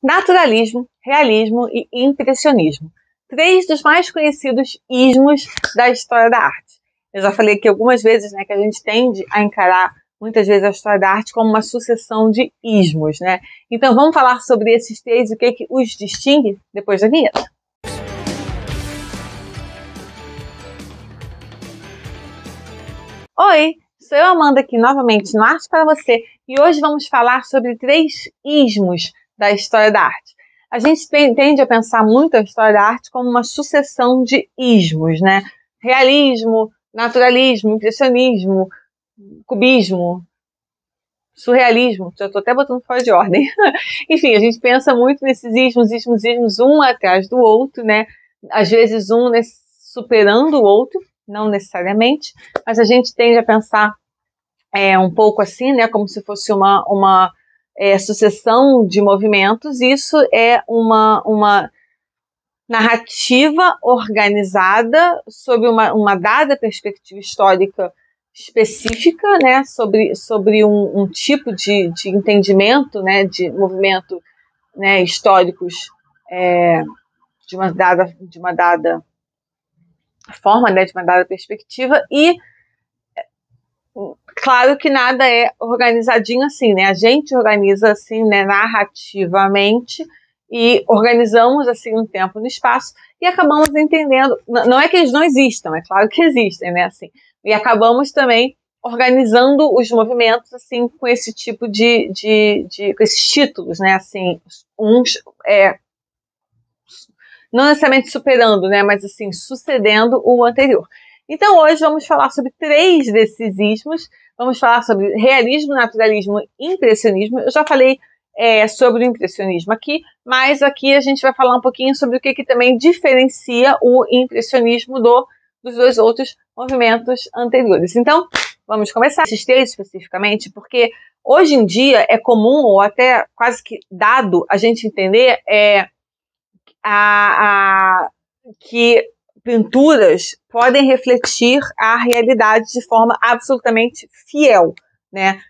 Naturalismo, realismo e impressionismo. Três dos mais conhecidos ismos da história da arte. Eu já falei aqui algumas vezes, né, que a gente tende a encarar muitas vezes a história da arte como uma sucessão de ismos, né? Então vamos falar sobre esses três e o que os distingue depois da vinheta. Oi, sou eu, Amanda, aqui novamente no Arte para Você, e hoje vamos falar sobre três ismos da história da arte. A gente tende a pensar muito a história da arte como uma sucessão de ismos, né? Realismo, naturalismo, impressionismo, cubismo, surrealismo, já estou até botando fora de ordem. Enfim, a gente pensa muito nesses ismos, um atrás do outro, né? Às vezes um superando o outro, não necessariamente, mas a gente tende a pensar um pouco assim, né? Como se fosse uma sucessão de movimentos. Isso é uma narrativa organizada sob uma dada perspectiva histórica específica, né, sobre um tipo de entendimento, né, de movimento, né, históricos de uma dada forma, né, de uma dada perspectiva, e claro que nada é organizadinho assim, né, a gente organiza assim, né, narrativamente, e organizamos assim um tempo no espaço e acabamos entendendo, não é que eles não existam, é claro que existem, né, assim, e acabamos também organizando os movimentos assim com esse tipo com esses títulos, né, assim, uns não necessariamente superando, né, mas assim sucedendo o anterior. Então hoje vamos falar sobre três desses ismos, vamos falar sobre realismo, naturalismo e impressionismo. Eu já falei sobre o impressionismo aqui, mas aqui a gente vai falar um pouquinho sobre o que também diferencia o impressionismo dos dois outros movimentos anteriores. Então, vamos começar esses três especificamente, porque hoje em dia é comum, ou até quase que dado, a gente entender que pinturas podem refletir a realidade de forma absolutamente fiel, né?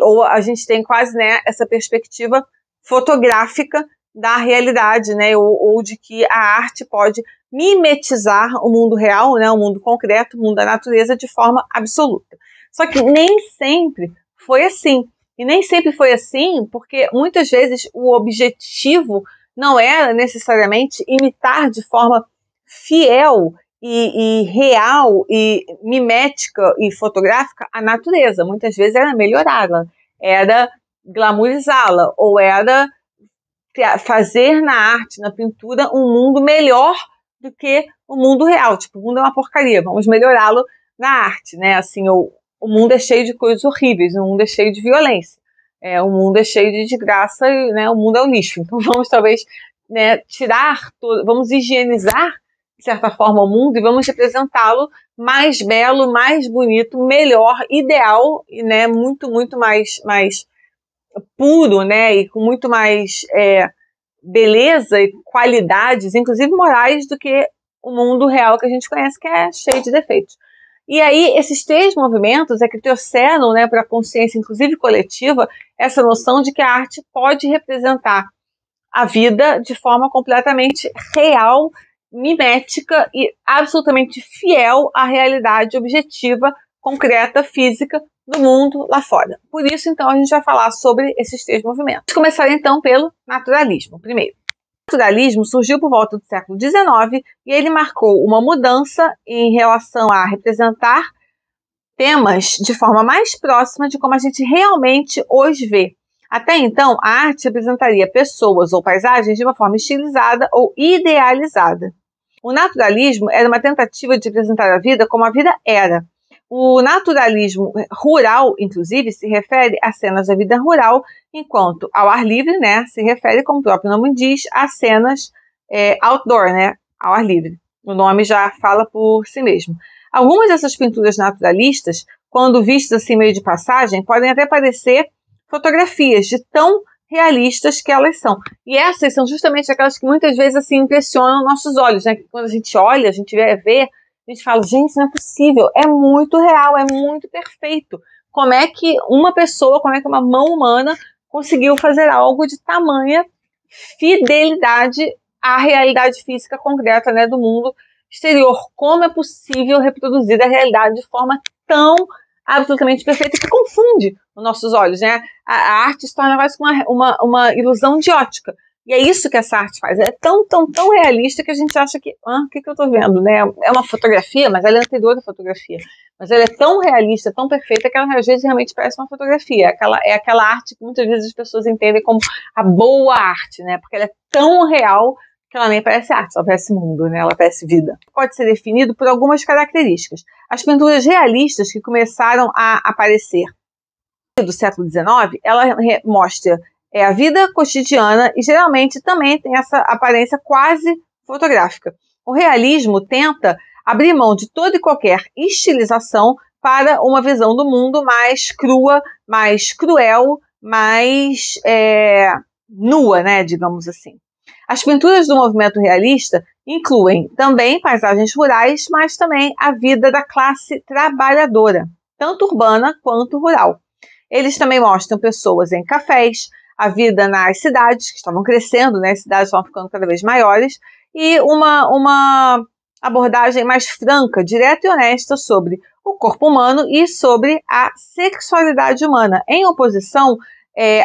Ou a gente tem quase, né, essa perspectiva fotográfica da realidade, né? Ou de que a arte pode mimetizar o mundo real, né? O mundo concreto, o mundo da natureza de forma absoluta. Só que nem sempre foi assim. E nem sempre foi assim porque muitas vezes o objetivo não era necessariamente imitar de forma fiel e real e mimética e fotográfica a natureza. Muitas vezes era melhorá-la, era glamourizá-la, ou era fazer na arte, na pintura, um mundo melhor do que o mundo real. Tipo, o mundo é uma porcaria, vamos melhorá-lo na arte, né? Assim, o mundo é cheio de coisas horríveis, o mundo é cheio de violência, o mundo é cheio de desgraça, e, né, o mundo é um lixo. Então vamos talvez, né, vamos higienizar de certa forma o mundo e vamos representá-lo mais belo, mais bonito, melhor, ideal, e, né, muito mais puro, né, e com muito mais beleza e qualidades, inclusive morais, do que o mundo real que a gente conhece, que é cheio de defeitos. E aí, esses três movimentos que trouxeram, né, para a consciência, inclusive coletiva, essa noção de que a arte pode representar a vida de forma completamente real, mimética e absolutamente fiel à realidade objetiva, concreta, física do mundo lá fora. Por isso, então, a gente vai falar sobre esses três movimentos. Vamos começar, então, pelo naturalismo. Primeiro, o naturalismo surgiu por volta do século XIX e ele marcou uma mudança em relação a representar temas de forma mais próxima de como a gente realmente hoje vê. Até então, a arte representaria pessoas ou paisagens de uma forma estilizada ou idealizada. O naturalismo era uma tentativa de representar a vida como a vida era. O naturalismo rural, inclusive, se refere a cenas da vida rural, enquanto ao ar livre, né, se refere, como o próprio nome diz, a cenas outdoor, né, ao ar livre. O nome já fala por si mesmo. Algumas dessas pinturas naturalistas, quando vistas assim meio de passagem, podem até parecer fotografias de tão realistas que elas são. E essas são justamente aquelas que muitas vezes assim impressionam nossos olhos, né? Quando a gente olha, a gente vê, a gente fala, gente, não é possível, é muito real, é muito perfeito. Como é que uma pessoa, como é que uma mão humana conseguiu fazer algo de tamanha fidelidade à realidade física concreta, né, do mundo exterior. Como é possível reproduzir a realidade de forma tão absolutamente perfeita que confunde os nossos olhos, né? A arte se torna quase uma ilusão de ótica. E é isso que essa arte faz. É tão realista que a gente acha que, o que eu estou vendo, né? É uma fotografia, mas ela é anterior à fotografia. Mas ela é tão realista, tão perfeita, que ela às vezes realmente parece uma fotografia. É aquela arte que muitas vezes as pessoas entendem como a boa arte, né? Porque ela é tão real que ela nem parece arte, ela parece mundo, né? Ela parece vida. Pode ser definido por algumas características. As pinturas realistas que começaram a aparecer do século XIX, ela mostra a vida cotidiana e geralmente também tem essa aparência quase fotográfica. O realismo tenta abrir mão de toda e qualquer estilização para uma visão do mundo mais crua, mais cruel, mais nua, né, digamos assim. As pinturas do movimento realista incluem também paisagens rurais, mas também a vida da classe trabalhadora, tanto urbana quanto rural. Eles também mostram pessoas em cafés, a vida nas cidades, que estavam crescendo, né? As cidades estavam ficando cada vez maiores, e uma abordagem mais franca, direta e honesta sobre o corpo humano e sobre a sexualidade humana, em oposição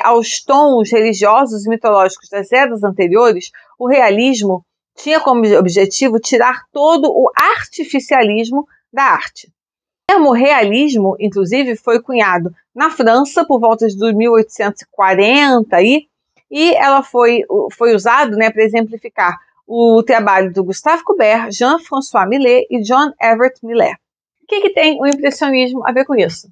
aos tons religiosos e mitológicos das eras anteriores. O realismo tinha como objetivo tirar todo o artificialismo da arte. O termo realismo, inclusive, foi cunhado na França por volta de 1840 e ela foi usado, né, para exemplificar o trabalho do Gustave Courbet, Jean-François Millet e John Everett Millet. O que tem o impressionismo a ver com isso?